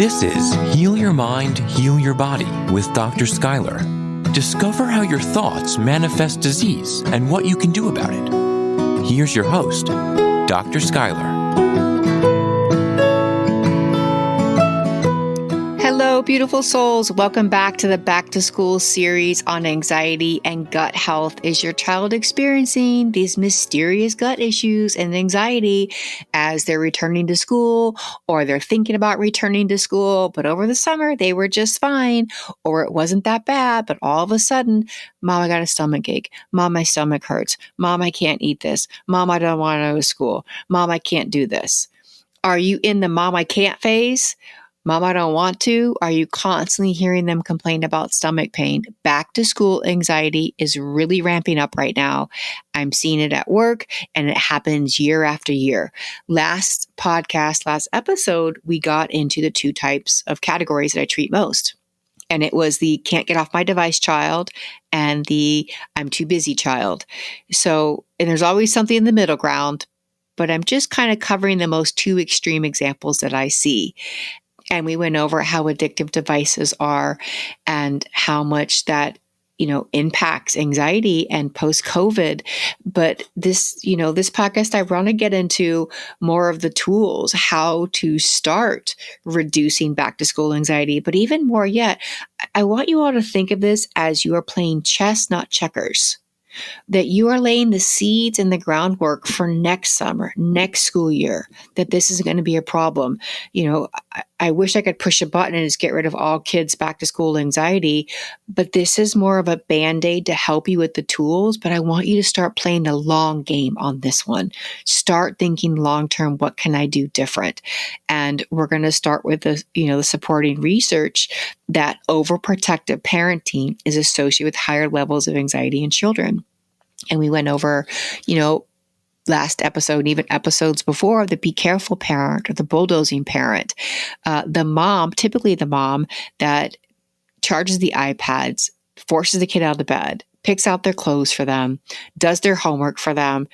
This is Heal Your Mind, Heal Your Body with Dr. Schuyler. Discover how your thoughts manifest disease and what you can do about it. Here's your host, Dr. Schuyler. Hello, beautiful souls. Welcome back to the Back to School series on anxiety and gut health. Is your child experiencing these mysterious gut issues and anxiety as they're returning to school, or they're thinking about returning to school, but over the summer they were just fine, or it wasn't that bad, but all of a sudden, Mom, I got a stomach ache. Mom, my stomach hurts. Mom, I can't eat this. Mom, I don't want to go to school. Mom, I can't do this. Are you in the Mom, I can't phase? Mom, I don't want to. Are you constantly hearing them complain about stomach pain? Back to school anxiety is really ramping up right now. I'm seeing it at work, and it happens year after year. Last episode, we got into the two types of categories that I treat most. And it was the can't get off my device child and the I'm too busy child. And there's always something in the middle ground, but I'm just kind of covering the most two extreme examples that I see. And we went over how addictive devices are and how much that, impacts anxiety and post-COVID. But this podcast, I want to get into more of the tools, how to start reducing back to school anxiety. But even more yet, I want you all to think of this as you are playing chess, not checkers. That you are laying the seeds and the groundwork for next summer, next school year, that this is going to be a problem. I wish I could push a button and just get rid of all kids' back to school anxiety, but this is more of a Band-Aid to help you with the tools. But I want you to start playing the long game on this one. Start thinking long-term, what can I do different? And we're going to start with the supporting research that overprotective parenting is associated with higher levels of anxiety in children. And we went over, last episode, and even episodes before, the be careful parent or the bulldozing parent. Typically the mom that charges the iPads, forces the kid out of the bed, picks out their clothes for them, does their homework for them,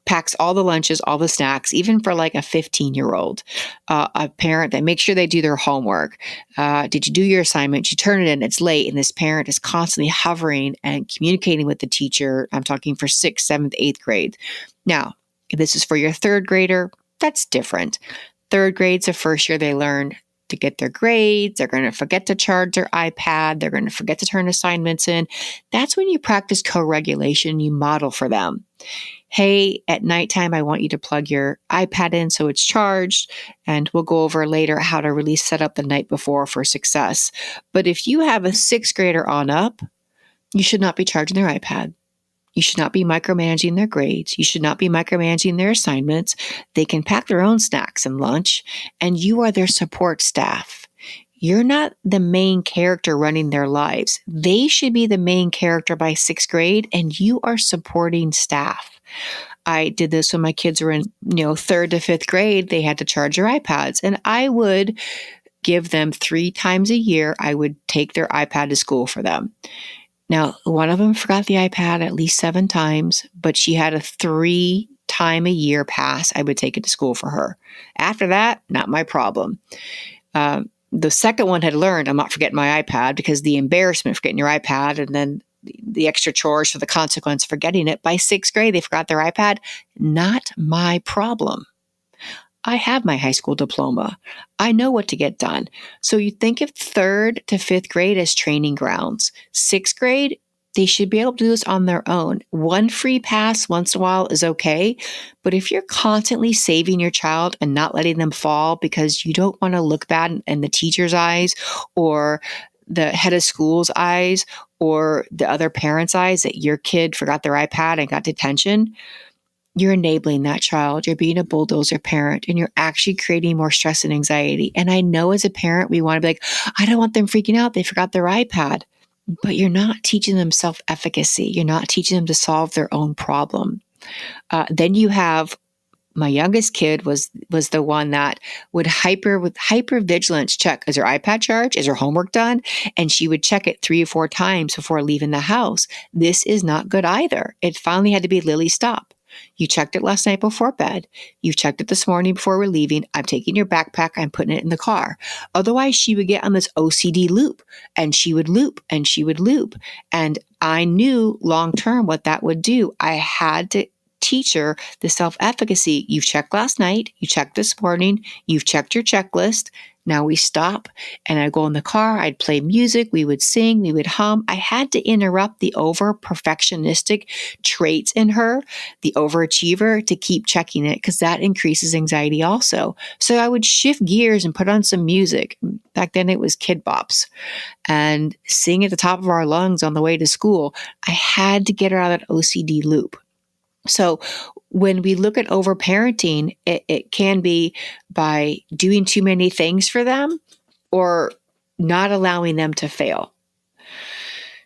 packs all the lunches, all the snacks, even for like a 15-year-old, a parent that makes sure they do their homework. Did you do your assignment? You turn it in, it's late. And this parent is constantly hovering and communicating with the teacher. I'm talking for 6th, 7th, 8th grade. Now, if this is for your 3rd grader, that's different. 3rd grade's the first year they learn to get their grades. They're going to forget to charge their iPad. They're going to forget to turn assignments in. That's when you practice co-regulation. You model for them. Hey, at nighttime, I want you to plug your iPad in so it's charged. And we'll go over later how to really set up the night before for success. But if you have a 6th grader on up, you should not be charging their iPad. You should not be micromanaging their grades. You should not be micromanaging their assignments. They can pack their own snacks and lunch, and you are their support staff. You're not the main character running their lives. They should be the main character by 6th grade, and you are supporting staff. I did this when my kids were in, 3rd to 5th grade. They had to charge their iPads, and I would give them 3 times a year. I would take their iPad to school for them. Now, one of them forgot the iPad at least 7 times, but she had a 3-time-a-year pass. I would take it to school for her. After that, not my problem. The second one had learned, I'm not forgetting my iPad, because the embarrassment of forgetting your iPad and then the extra chores for the consequence of forgetting it. By 6th grade, they forgot their iPad. Not my problem. I have my high school diploma. I know what to get done. So you think of 3rd to 5th grade as training grounds. 6th grade, they should be able to do this on their own. One free pass once in a while is okay. But if you're constantly saving your child and not letting them fall because you don't want to look bad in the teacher's eyes or the head of school's eyes or the other parent's eyes that your kid forgot their iPad and got detention, you're enabling that child. You're being a bulldozer parent, and you're actually creating more stress and anxiety. And I know as a parent, we want to be like, I don't want them freaking out. They forgot their iPad. But you're not teaching them self-efficacy. You're not teaching them to solve their own problem. Then you have my youngest kid was the one that would hyper vigilance check, is her iPad charged? Is her homework done? And she would check it 3 or 4 times before leaving the house. This is not good either. It finally had to be, Lily, stop. You checked it last night before bed. You checked it this morning before we're leaving. I'm taking your backpack. I'm putting it in the car. Otherwise, she would get on this OCD loop, and she would loop and she would loop. And I knew long term what that would do. I had to teach her the self-efficacy. You've checked last night. You checked this morning. You've checked your checklist. Now we stop, and I go in the car. I'd play music. We would sing. We would hum. I had to interrupt the over-perfectionistic traits in her, the overachiever, to keep checking it, because that increases anxiety also. So I would shift gears and put on some music. Back then it was Kid Bops, and sing at the top of our lungs on the way to school. I had to get her out of that OCD loop. So when we look at overparenting, it can be by doing too many things for them or not allowing them to fail.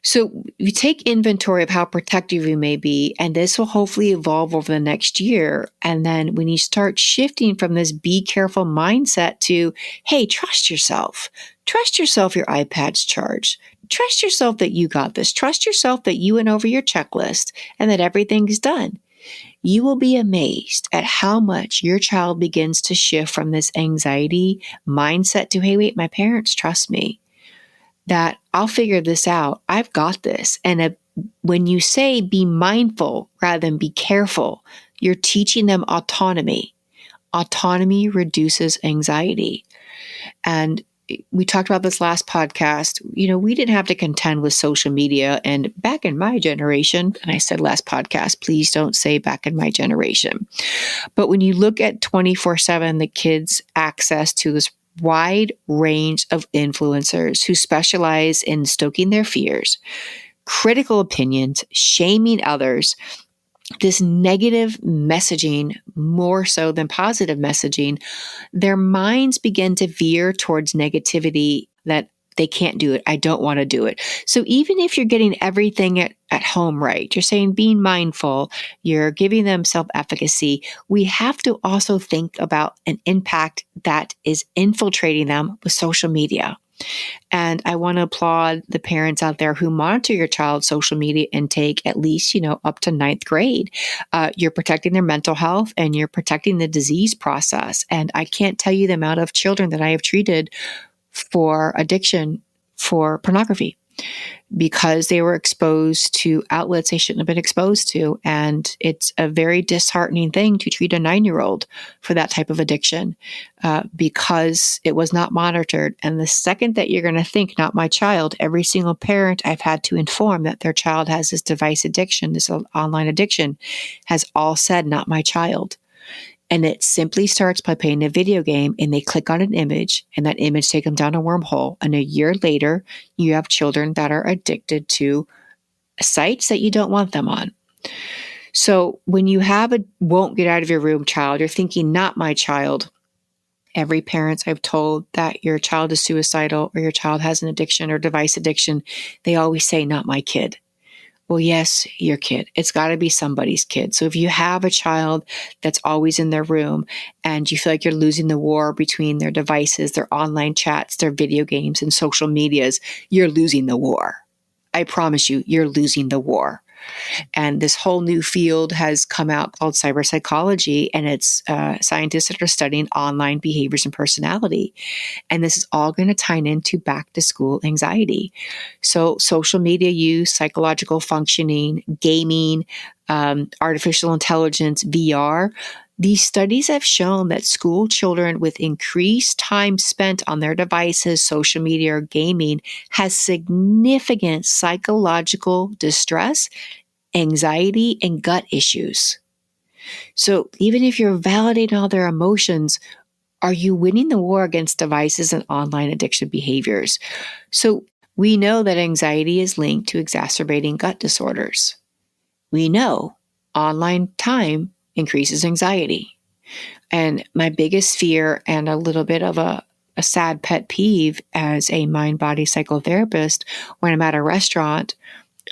So you take inventory of how protective you may be, and this will hopefully evolve over the next year. And then when you start shifting from this be careful mindset to, hey, trust yourself your iPad's charged. Trust yourself that you got this. Trust yourself that you went over your checklist and that everything's done. You will be amazed at how much your child begins to shift from this anxiety mindset to, hey, wait, my parents trust me, that I'll figure this out. I've got this. And when you say be mindful rather than be careful, you're teaching them autonomy. Autonomy reduces anxiety. And we talked about this last podcast. We didn't have to contend with social media. And back in my generation, and I said last podcast, please don't say back in my generation. But when you look at 24/7, the kids' access to this wide range of influencers who specialize in stoking their fears, critical opinions, shaming others, this negative messaging more so than positive messaging, their minds begin to veer towards negativity that they can't do it. I don't want to do it. So even if you're getting everything at home right, you're saying being mindful, you're giving them self-efficacy, we have to also think about an impact that is infiltrating them with social media. And I want to applaud the parents out there who monitor your child's social media intake at least, up to 9th grade. You're protecting their mental health and you're protecting the disease process. And I can't tell you the amount of children that I have treated for addiction for pornography because they were exposed to outlets they shouldn't have been exposed to. And it's a very disheartening thing to treat a 9-year-old for that type of addiction because it was not monitored. And the second that you're going to think, not my child, every single parent I've had to inform that their child has this device addiction, this online addiction, has all said, not my child. And it simply starts by playing a video game and they click on an image and that image takes them down a wormhole. And a year later, you have children that are addicted to sites that you don't want them on. So when you have a won't get out of your room child, you're thinking, not my child. Every parent I've told that your child is suicidal or your child has an addiction or device addiction, they always say, not my kid. Well, yes, your kid. It's got to be somebody's kid. So if you have a child that's always in their room and you feel like you're losing the war between their devices, their online chats, their video games, and social medias, you're losing the war. I promise you, you're losing the war. And this whole new field has come out called cyber psychology, and it's scientists that are studying online behaviors and personality. And this is all going to tie into back to school anxiety. So social media use, psychological functioning, gaming, artificial intelligence, VR. These studies have shown that school children with increased time spent on their devices, social media, or gaming has significant psychological distress, anxiety, and gut issues. So even if you're validating all their emotions, are you winning the war against devices and online addiction behaviors? So we know that anxiety is linked to exacerbating gut disorders. We know online time increases anxiety. And my biggest fear and a little bit of a sad pet peeve as a mind-body psychotherapist when I'm at a restaurant,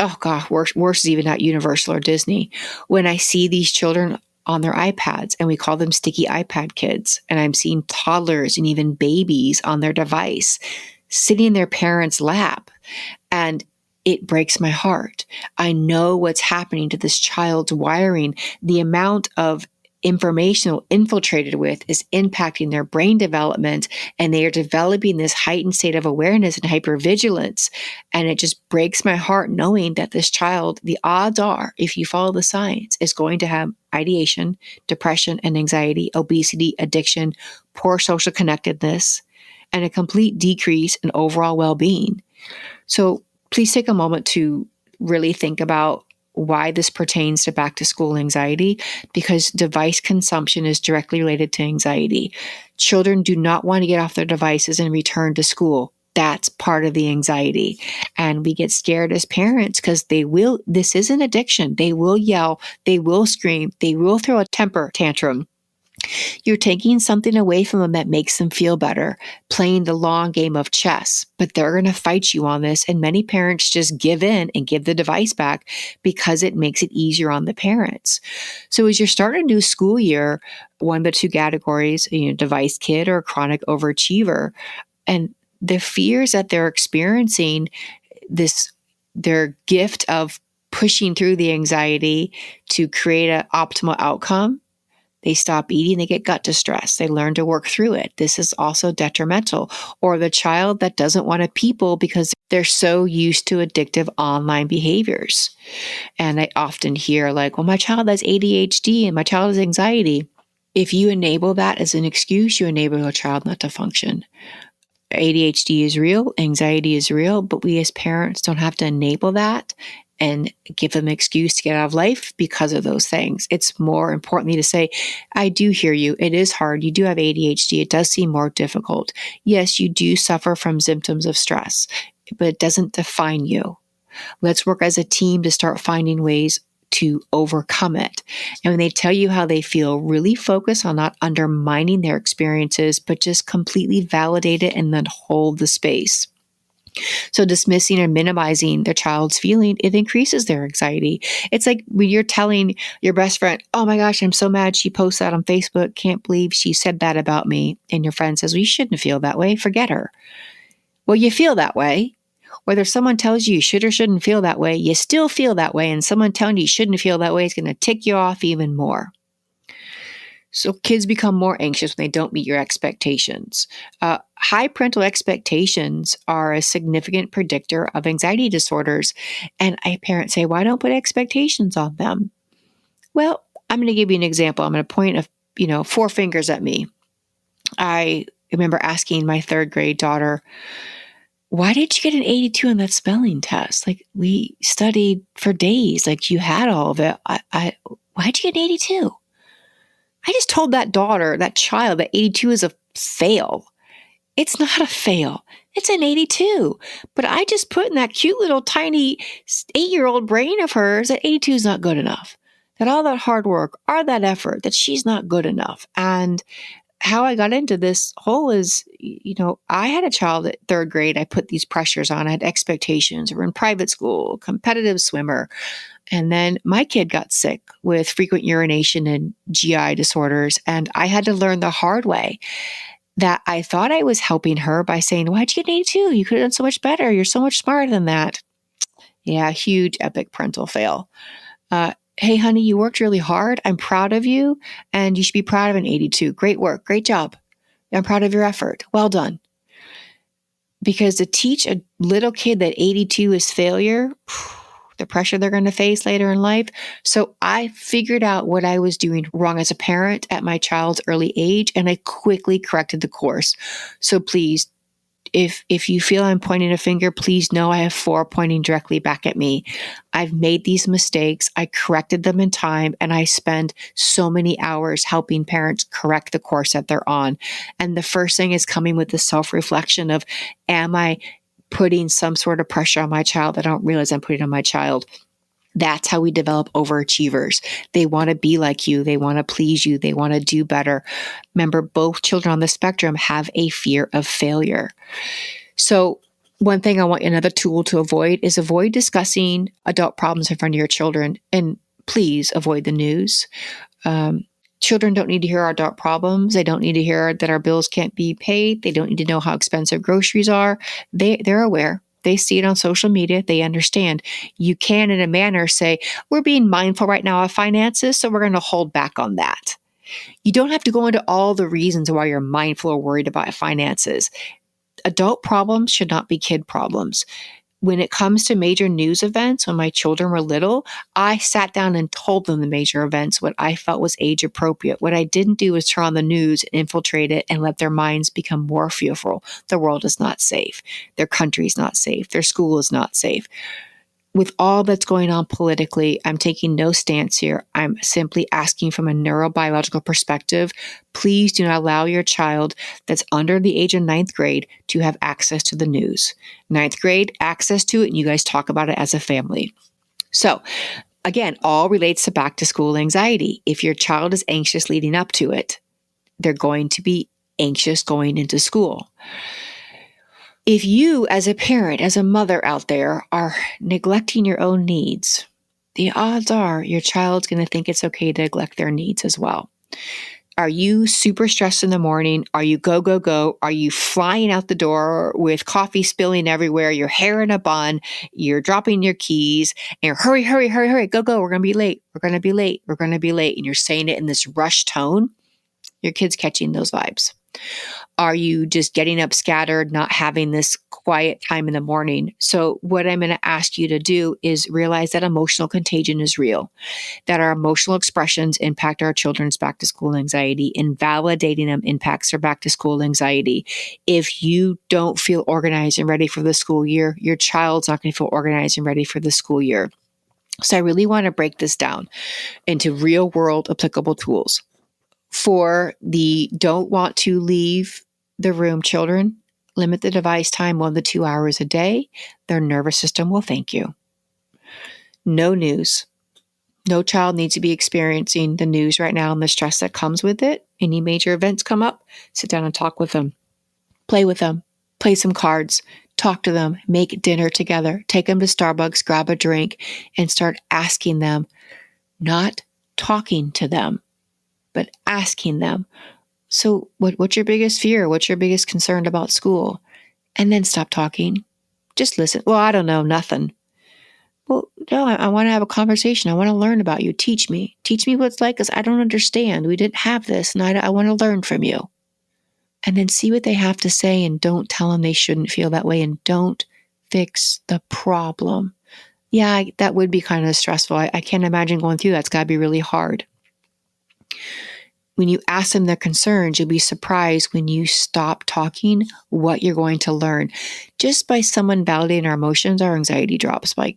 oh God, worse is even at Universal or Disney, when I see these children on their iPads and we call them sticky iPad kids. And I'm seeing toddlers and even babies on their device sitting in their parents' lap. And it breaks my heart. I know what's happening to this child's wiring. The amount of information infiltrated with is impacting their brain development, and they are developing this heightened state of awareness and hypervigilance. And it just breaks my heart knowing that this child, the odds are, if you follow the science, is going to have ideation, depression and anxiety, obesity, addiction, poor social connectedness, and a complete decrease in overall well-being. So please take a moment to really think about why this pertains to back to school anxiety, because device consumption is directly related to anxiety. Children do not want to get off their devices and return to school. That's part of the anxiety. And we get scared as parents because this is an addiction. They will yell, they will scream, they will throw a temper tantrum. You're taking something away from them that makes them feel better, playing the long game of chess, but they're going to fight you on this. And many parents just give in and give the device back because it makes it easier on the parents. So as you're starting a new school year, one of the two categories, device kid or chronic overachiever, and the fears that they're experiencing, their gift of pushing through the anxiety to create an optimal outcome. They stop eating, they get gut distress. They learn to work through it. This is also detrimental. Or the child that doesn't want to people because they're so used to addictive online behaviors. And I often hear like, well, my child has ADHD and my child has anxiety. If you enable that as an excuse, you enable your child not to function. ADHD is real, anxiety is real, but we as parents don't have to enable that and give them an excuse to get out of life because of those things. It's more importantly to say, I do hear you. It is hard. You do have ADHD. It does seem more difficult. Yes, you do suffer from symptoms of stress, but it doesn't define you. Let's work as a team to start finding ways to overcome it. And when they tell you how they feel, really focus on not undermining their experiences, but just completely validate it and then hold the space. So dismissing or minimizing their child's feeling, it increases their anxiety. It's like when you're telling your best friend, oh my gosh, I'm so mad she posted that on Facebook. Can't believe she said that about me. And your friend says, well, you shouldn't feel that way. Forget her. Well, you feel that way. Whether someone tells you should or shouldn't feel that way, you still feel that way. And someone telling you shouldn't feel that way is going to tick you off even more. So kids become more anxious when they don't meet your expectations. High parental expectations are a significant predictor of anxiety disorders. And parents say, why don't put expectations on them? Well, I'm going to give you an example. I'm going to point 4 fingers at me. I remember asking my 3rd grade daughter, why did you get an 82 on that spelling test? Like, we studied for days. Like, you had all of it. Why'd you get an 82? I just told that child that 82 is a fail. It's not a fail. It's an 82. But I just put in that cute little tiny 8-year-old brain of hers that 82 is not good enough. That all that hard work, all that effort, that she's not good enough. And how I got into this hole is, I had a child at 3rd grade. I put these pressures on. I had expectations. We're in private school, competitive swimmer. And then my kid got sick with frequent urination and GI disorders. And I had to learn the hard way that I thought I was helping her by saying, why'd you get an 82? You could have done so much better. You're so much smarter than that. Yeah, huge, epic parental fail. Hey, honey, you worked really hard. I'm proud of you. And you should be proud of an 82. Great work. Great job. I'm proud of your effort. Well done. Because to teach a little kid that 82 is failure, the pressure they're going to face later in life. So I figured out what I was doing wrong as a parent at my child's early age, and I quickly corrected the course. So please, if you feel I'm pointing a finger, please know I have 4 pointing directly back at me. I've made these mistakes. I corrected them in time, and I spend so many hours helping parents correct the course that they're on. And the first thing is coming with the self-reflection of, am I putting some sort of pressure on my child? I don't realize I'm putting on my child. That's how we develop overachievers. They want to be like you. They want to please you. They want to do better. Remember, both children on the spectrum have a fear of failure. So one thing another tool to avoid is avoid discussing adult problems in front of your children. And please avoid the news. Children don't need to hear our adult problems. They don't need to hear that our bills can't be paid. They don't need to know how expensive groceries are. They're aware. They see it on social media. They understand. You can, in a manner, say, we're being mindful right now of finances, so we're going to hold back on that. You don't have to go into all the reasons why you're mindful or worried about finances. Adult problems should not be kid problems. When it comes to major news events, when my children were little, I sat down and told them the major events, what I felt was age appropriate. What I didn't do was turn on the news, infiltrate it, and let their minds become more fearful. The world is not safe. Their country is not safe. Their school is not safe. With all that's going on politically, I'm taking no stance here. I'm simply asking from a neurobiological perspective, please do not allow your child that's under the age of ninth grade to have access to the news. Ninth grade, access to it, and you guys talk about it as a family. So, again, all relates to back to school anxiety. If your child is anxious leading up to it, they're going to be anxious going into school. If you, as a parent, as a mother out there, are neglecting your own needs, the odds are your child's going to think it's okay to neglect their needs as well. Are you super stressed in the morning? Are you go, go, go? Are you flying out the door with coffee spilling everywhere, your hair in a bun, you're dropping your keys, and you're hurry, hurry, hurry, hurry, go, go, we're going to be late, we're going to be late, we're going to be late, and you're saying it in this rush tone? Your kid's catching those vibes. Are you just getting up scattered, not having this quiet time in the morning? So what I'm going to ask you to do is realize that emotional contagion is real, that our emotional expressions impact our children's back to school anxiety, and validating them impacts their back to school anxiety. If you don't feel organized and ready for the school year, your child's not going to feel organized and ready for the school year. So I really want to break this down into real world applicable tools. For the don't want to leave the room children, limit the device time 1 to 2 hours a day. Their nervous system will thank you. No news. No child needs to be experiencing the news right now and the stress that comes with it. Any major events come up, sit down and talk with them. Play with them. Play some cards. Talk to them. Make dinner together. Take them to Starbucks, grab a drink, and start asking them, not talking to them, but asking them, so what's your biggest fear? What's your biggest concern about school? And then stop talking. Just listen. Well, I don't know, nothing. Well, no, I want to have a conversation. I want to learn about you. Teach me. Teach me what it's like, because I don't understand. We didn't have this, and I want to learn from you. And then see what they have to say, and don't tell them they shouldn't feel that way, and don't fix the problem. Yeah, that would be kind of stressful. I can't imagine going through that. It's got to be really hard. When you ask them their concerns, you'll be surprised when you stop talking what you're going to learn. Just by someone validating our emotions, our anxiety drops by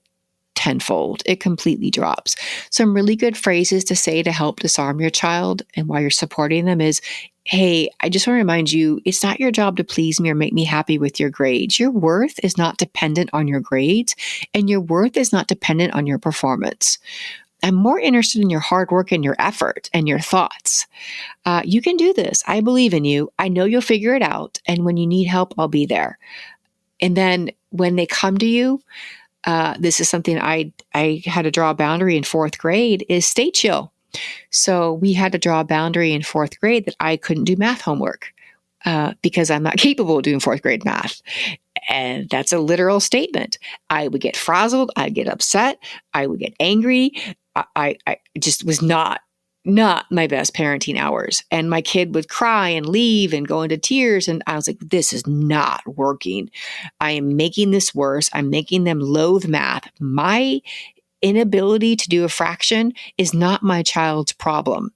tenfold. It completely drops. Some really good phrases to say to help disarm your child and while you're supporting them is, hey, I just want to remind you, it's not your job to please me or make me happy with your grades. Your worth is not dependent on your grades, and your worth is not dependent on your performance. I'm more interested in your hard work and your effort and your thoughts. You can do this. I believe in you. I know you'll figure it out. And when you need help, I'll be there. And then when they come to you, this is something I had to draw a boundary in fourth grade, is stay chill. So we had to draw a boundary in fourth grade that I couldn't do math homework because I'm not capable of doing fourth grade math. And that's a literal statement. I would get frazzled. I'd get upset. I would get angry. I just was not my best parenting hours. And my kid would cry and leave and go into tears. And I was like, this is not working. I am making this worse. I'm making them loathe math. My inability to do a fraction is not my child's problem.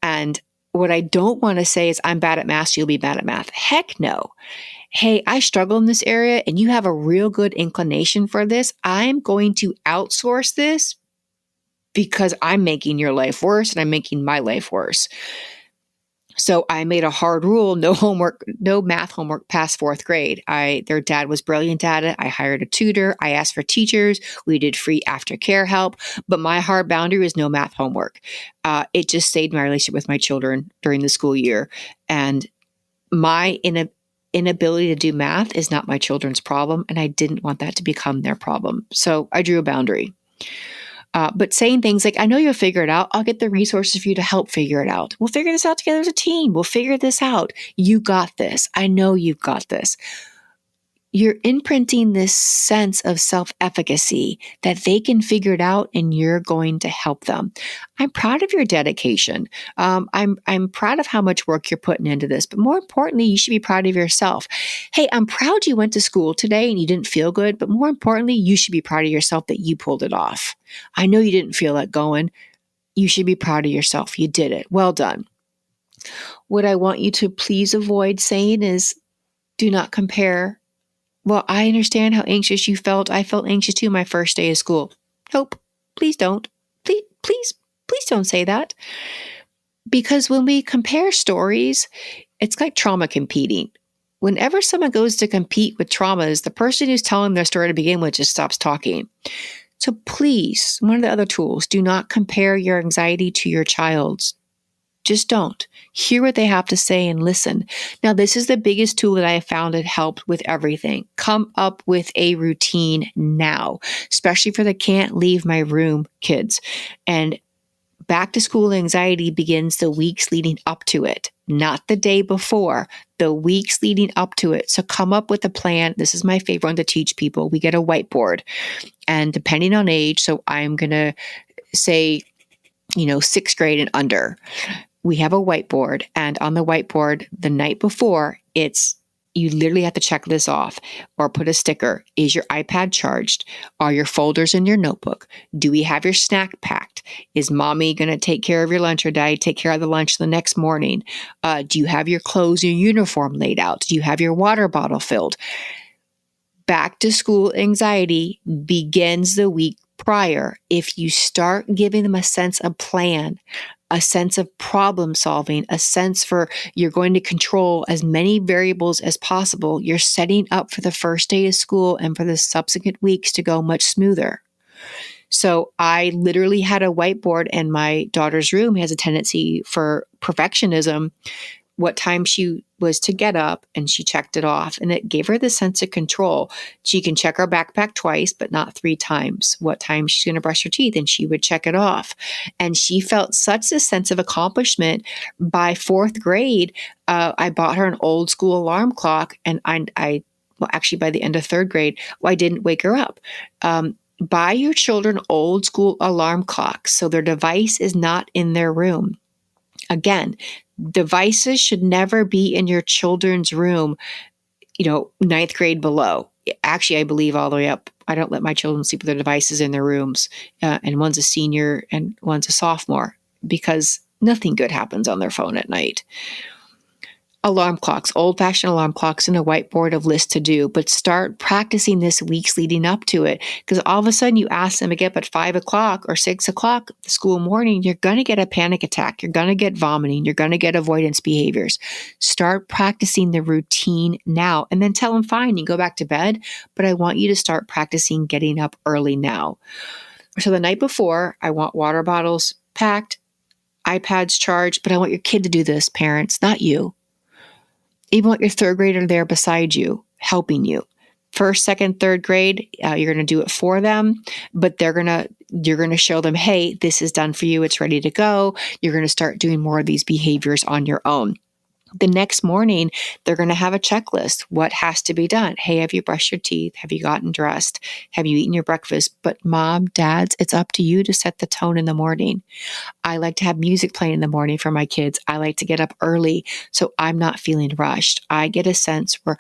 And what I don't want to say is, I'm bad at math, so you'll be bad at math. Heck no. Hey, I struggle in this area and you have a real good inclination for this. I'm going to outsource this because I'm making your life worse and I'm making my life worse. So I made a hard rule, no homework, no math homework past fourth grade. Their dad was brilliant at it. I hired a tutor. I asked for teachers. We did free aftercare help. But my hard boundary was no math homework. It just saved my relationship with my children during the school year. And my inability to do math is not my children's problem. And I didn't want that to become their problem. So I drew a boundary. But saying things like, I know you'll figure it out. I'll get the resources for you to help figure it out. We'll figure this out together as a team. We'll figure this out. You got this. I know you've got this. you're imprinting this sense of self-efficacy that they can figure it out and you're going to help them. I'm proud of your dedication. I'm proud of how much work you're putting into this, but more importantly, you should be proud of yourself. Hey, I'm proud you went to school today and you didn't feel good, but more importantly, you should be proud of yourself that you pulled it off. I know you didn't feel like going. You should be proud of yourself. You did it. Well done. What I want you to please avoid saying is do not compare. Well, I understand how anxious you felt. I felt anxious too my first day of school. Nope. Please don't. Please don't say that. Because when we compare stories, it's like trauma competing. Whenever someone goes to compete with traumas, the person who's telling their story to begin with just stops talking. So please, one of the other tools, do not compare your anxiety to your child's. Just don't. Hear what they have to say and listen. Now, this is the biggest tool that I have found that helped with everything. Come up with a routine now, especially for the can't leave my room kids. And back to school anxiety begins the weeks leading up to it, not the day before, the weeks leading up to it. So come up with a plan. This is my favorite one to teach people. We get a whiteboard, and depending on age, so I'm going to say, sixth grade and under, we have a whiteboard, and on the whiteboard the night before, you literally have to check this off or put a sticker. Is your iPad charged? Are your folders in your notebook? Do we have your snack packed? Is mommy going to take care of your lunch or daddy take care of the lunch the next morning? Do you have your clothes, your uniform laid out? Do you have your water bottle filled? Back to school anxiety begins the week prior. If you start giving them a sense of plan, a sense of problem solving, a sense for you're going to control as many variables as possible, you're setting up for the first day of school and for the subsequent weeks to go much smoother. So I literally had a whiteboard in my daughter's room. He has a tendency for perfectionism, what time she was to get up, and she checked it off, and it gave her the sense of control. She can check her backpack twice, but not 3 times. What time she's going to brush her teeth, and she would check it off. And she felt such a sense of accomplishment. By 4th grade, I bought her an old school alarm clock, and actually by the end of 3rd grade, I didn't wake her up. Buy your children old school alarm clocks so their device is not in their room. Again, devices should never be in your children's room, 9th grade below. Actually, I believe all the way up. I don't let my children sleep with their devices in their rooms. And one's a senior and one's a sophomore, because nothing good happens on their phone at night. Alarm clocks, old-fashioned alarm clocks, and a whiteboard of lists to do, but start practicing this weeks leading up to it. Because all of a sudden you ask them to get up at 5 o'clock or 6 o'clock the school morning, you're going to get a panic attack. You're going to get vomiting. You're going to get avoidance behaviors. Start practicing the routine now, and then tell them, fine, you go back to bed, but I want you to start practicing getting up early now. So the night before, I want water bottles packed, iPads charged, but I want your kid to do this, parents, not you. Even want your 3rd grader there beside you, helping you. 1st, 2nd, 3rd grade, you're going to do it for them, but you're going to show them, hey, this is done for you. It's ready to go. You're going to start doing more of these behaviors on your own. The next morning, they're going to have a checklist. What has to be done? Hey, have you brushed your teeth? Have you gotten dressed? Have you eaten your breakfast? But mom, dads, it's up to you to set the tone in the morning. I like to have music playing in the morning for my kids. I like to get up early so I'm not feeling rushed. I get a sense where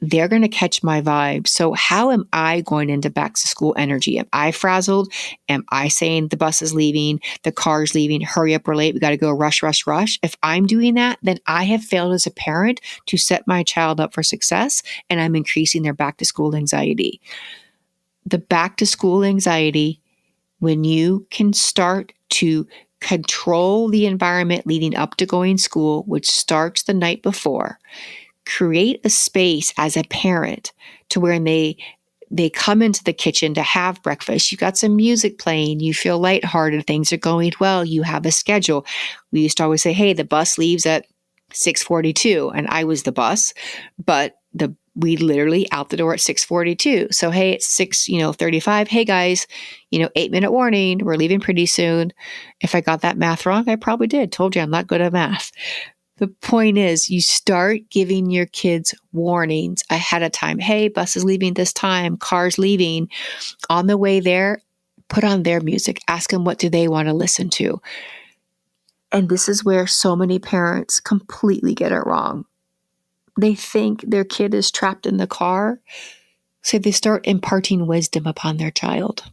they're going to catch my vibe. So how am I going into back to school energy? Am I frazzled? Am I saying the bus is leaving, the car's leaving, hurry up, we're late, we got to go, rush, rush, rush? If I'm doing that, then I have failed as a parent to set my child up for success, and I'm increasing their back to school anxiety. The back to school anxiety, when you can start to control the environment leading up to going to school, which starts the night before, create a space as a parent to where they come into the kitchen to have breakfast. You've got some music playing. You feel lighthearted. Things are going well. You have a schedule. We used to always say, hey, the bus leaves at 6:42. And I was the bus, but we literally out the door at 6:42. So, hey, it's 6:35. Hey guys, 8-minute warning. We're leaving pretty soon. If I got that math wrong, I probably did. Told you I'm not good at math. The point is, you start giving your kids warnings ahead of time. Hey, bus is leaving this time, car's leaving. On the way there, put on their music. Ask them what do they want to listen to. And this is where so many parents completely get it wrong. They think their kid is trapped in the car, so they start imparting wisdom upon their child.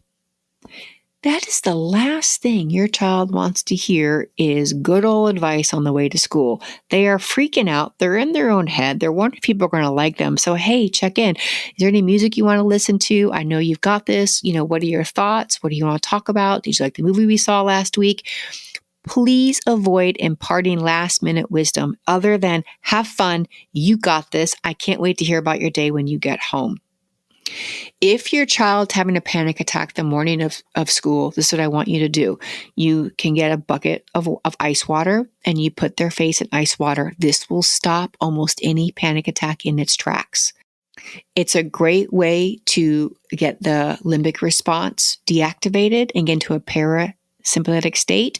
That is the last thing your child wants to hear is good old advice on the way to school. They are freaking out. They're in their own head. They're wondering if people are going to like them. So, hey, check in. Is there any music you want to listen to? I know you've got this. What are your thoughts? What do you want to talk about? Did you like the movie we saw last week? Please avoid imparting last minute wisdom other than have fun. You got this. I can't wait to hear about your day when you get home. If your child's having a panic attack the morning of school, this is what I want you to do. You can get a bucket of ice water and you put their face in ice water. This will stop almost any panic attack in its tracks. It's a great way to get the limbic response deactivated and get into a parasympathetic state.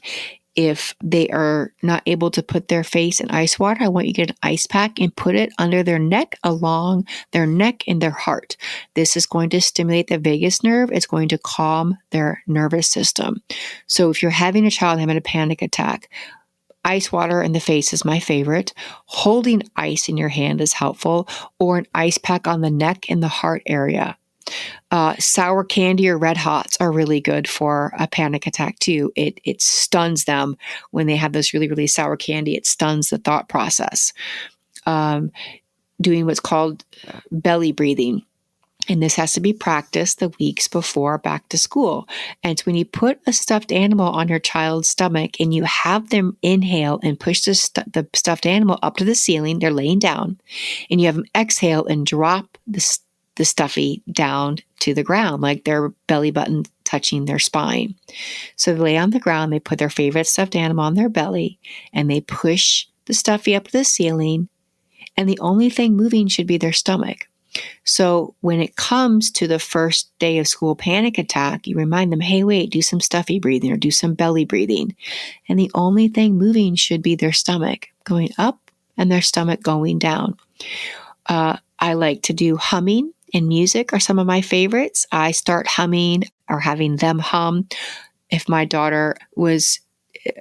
If they are not able to put their face in ice water, I want you to get an ice pack and put it under their neck, along their neck and their heart. This is going to stimulate the vagus nerve. It's going to calm their nervous system. So if you're having a child having a panic attack, ice water in the face is my favorite. Holding ice in your hand is helpful, or an ice pack on the neck and the heart area. Sour candy or Red Hots are really good for a panic attack too. It stuns them when they have this really, really sour candy. It stuns the thought process. Doing what's called belly breathing. And this has to be practiced the weeks before back to school. And when you put a stuffed animal on your child's stomach and you have them inhale and push the stuffed animal up to the ceiling, they're laying down, and you have them exhale and drop the stuffy down to the ground, like their belly button touching their spine. So they lay on the ground, they put their favorite stuffed animal on their belly, and they push the stuffy up to the ceiling, and the only thing moving should be their stomach. So when it comes to the first day of school panic attack, you remind them, hey, wait, do some stuffy breathing or do some belly breathing. And the only thing moving should be their stomach going up and their stomach going down. I like to do humming and music are some of my favorites. I start humming or having them hum. If my daughter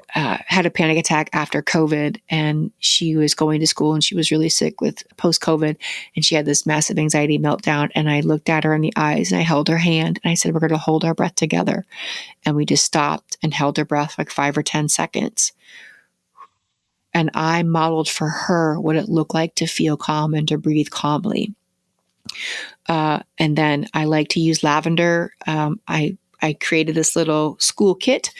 had a panic attack after COVID and she was going to school and she was really sick with post-COVID and she had this massive anxiety meltdown, and I looked at her in the eyes and I held her hand and I said, we're going to hold our breath together. And we just stopped and held her breath like 5 or 10 seconds. And I modeled for her what it looked like to feel calm and to breathe calmly. And then I like to use lavender. I created this little school kit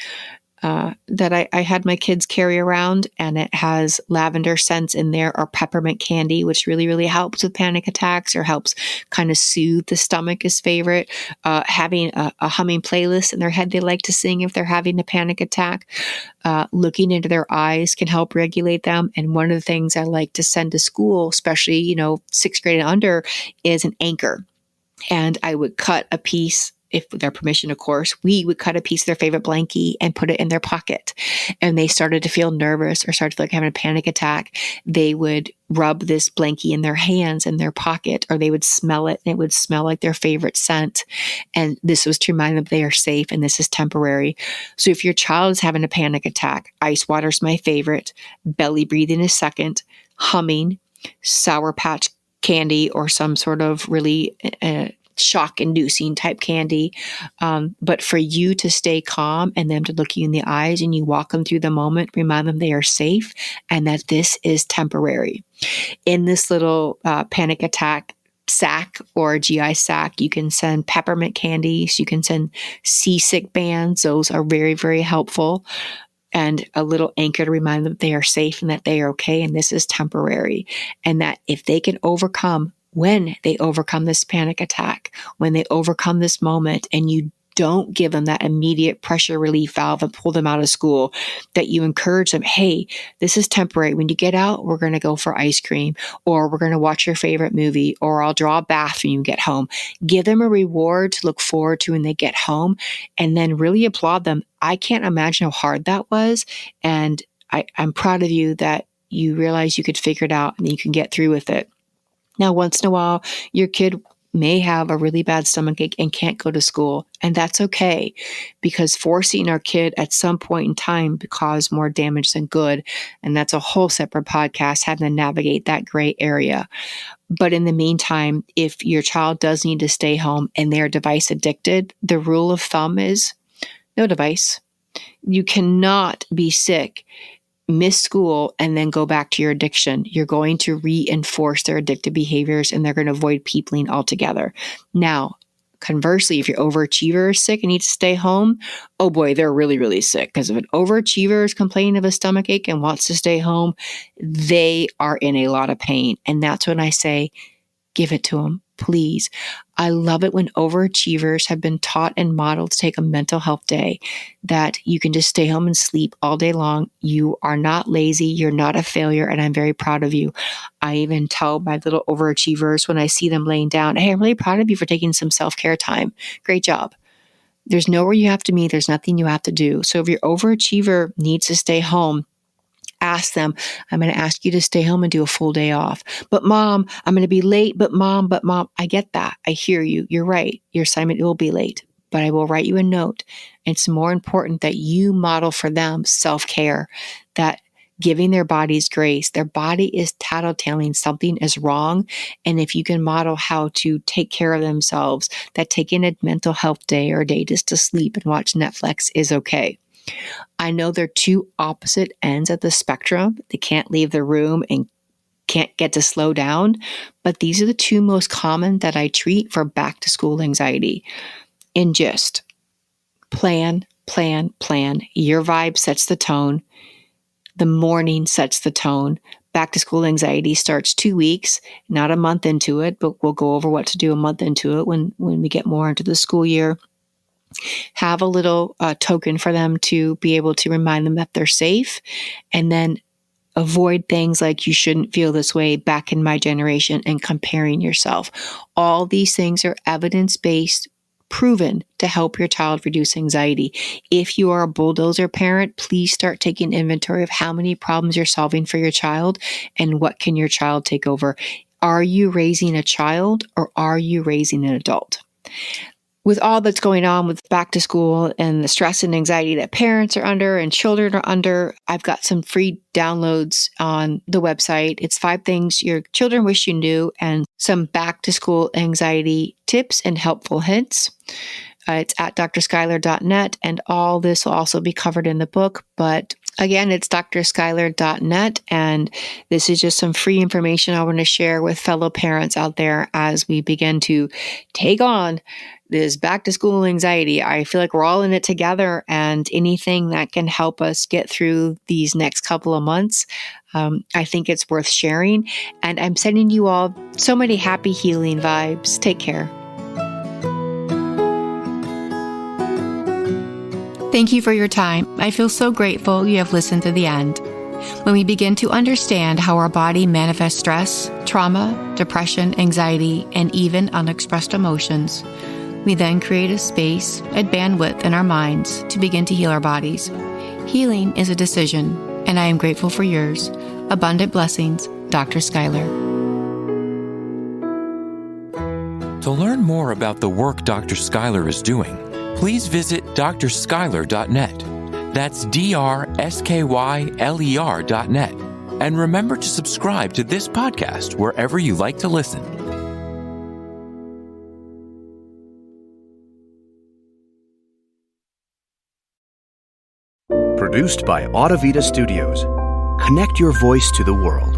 that I had my kids carry around, and it has lavender scents in there, or peppermint candy, which really, really helps with panic attacks or helps kind of soothe the stomach is favorite. Having a humming playlist in their head they like to sing if they're having a panic attack. Looking into their eyes can help regulate them. And one of the things I like to send to school, especially, 6th grade and under, is an anchor. And I would cut a piece, if with their permission, of course, we would cut a piece of their favorite blankie and put it in their pocket. And they started to feel nervous or started to feel like having a panic attack, they would rub this blankie in their hands in their pocket, or they would smell it and it would smell like their favorite scent. And this was to remind them they are safe and this is temporary. So if your child is having a panic attack, ice water is my favorite. Belly breathing is second. Humming, Sour Patch candy, or some sort of really shock-inducing type candy. But for you to stay calm and them to look you in the eyes and you walk them through the moment, remind them they are safe and that this is temporary. In this little panic attack sack or GI sack, you can send peppermint candies, you can send seasick bands. Those are very, very helpful. And a little anchor to remind them they are safe and that they are okay and this is temporary. And that if they can overcome, when they overcome this panic attack, when they overcome this moment, and you don't give them that immediate pressure relief valve and pull them out of school, that you encourage them, hey, this is temporary. When you get out, we're going to go for ice cream, or we're going to watch your favorite movie, or I'll draw a bath when you get home. Give them a reward to look forward to when they get home, and then really applaud them. I can't imagine how hard that was. And I'm proud of you that you realize you could figure it out and you can get through with it. Now, once in a while, your kid may have a really bad stomachache and can't go to school. And that's okay, because forcing our kid at some point in time could cause more damage than good. And that's a whole separate podcast, having to navigate that gray area. But in the meantime, if your child does need to stay home and they're device addicted, the rule of thumb is no device. You cannot be sick, miss school, and then go back to your addiction. You're going to reinforce their addictive behaviors and they're going to avoid peopling altogether. Now, conversely, if your overachiever is sick and needs to stay home, oh boy, they're really, really sick. Because if an overachiever is complaining of a stomachache and wants to stay home, they are in a lot of pain. And that's when I say, give it to them, please. I love it when overachievers have been taught and modeled to take a mental health day, that you can just stay home and sleep all day long. You are not lazy. You're not a failure. And I'm very proud of you. I even tell my little overachievers when I see them laying down, hey, I'm really proud of you for taking some self-care time. Great job. There's nowhere you have to meet. There's nothing you have to do. So if your overachiever needs to stay home, ask them, I'm going to ask you to stay home and do a full day off. But mom, I'm going to be late. But mom, I get that. I hear you. You're right. Your assignment will be late, but I will write you a note. It's more important that you model for them self-care, that giving their bodies grace. Their body is tattletaling something is wrong. And if you can model how to take care of themselves, that taking a mental health day or a day just to sleep and watch Netflix is okay. I know they're two opposite ends of the spectrum. They can't leave the room and can't get to slow down, but these are the two most common that I treat for back to school anxiety. And just plan. Your vibe sets the tone. The morning sets the tone. Back to school anxiety starts 2 weeks, not a month into it, but we'll go over what to do a month into it when we get more into the school year. Have a little token for them to be able to remind them that they're safe, and then avoid things like you shouldn't feel this way, back in my generation, and comparing yourself. All these things are evidence-based, proven to help your child reduce anxiety. If you are a bulldozer parent, please start taking inventory of how many problems you're solving for your child and what can your child take over. Are you raising a child or are you raising an adult? With all that's going on with back to school and the stress and anxiety that parents are under and children are under, I've got some free downloads on the website. It's 5 things your children wish you knew and some back to school anxiety tips and helpful hints. It's at drschuyler.net, and all this will also be covered in the book. But again, it's drschuyler.net, and this is just some free information I want to share with fellow parents out there as we begin to take on this back to school anxiety. I feel like we're all in it together, and anything that can help us get through these next couple of months, I think it's worth sharing. And I'm sending you all so many happy healing vibes. Take care. Thank you for your time. I feel so grateful you have listened to the end. When we begin to understand how our body manifests stress, trauma, depression, anxiety, and even unexpressed emotions, we then create a space, a bandwidth in our minds to begin to heal our bodies. Healing is a decision, and I am grateful for yours. Abundant blessings, Dr. Schuyler. To learn more about the work Dr. Schuyler is doing, please visit drschuyler.net. That's drschuyler.net. And remember to subscribe to this podcast wherever you like to listen. Produced by Audavita Studios. Connect your voice to the world.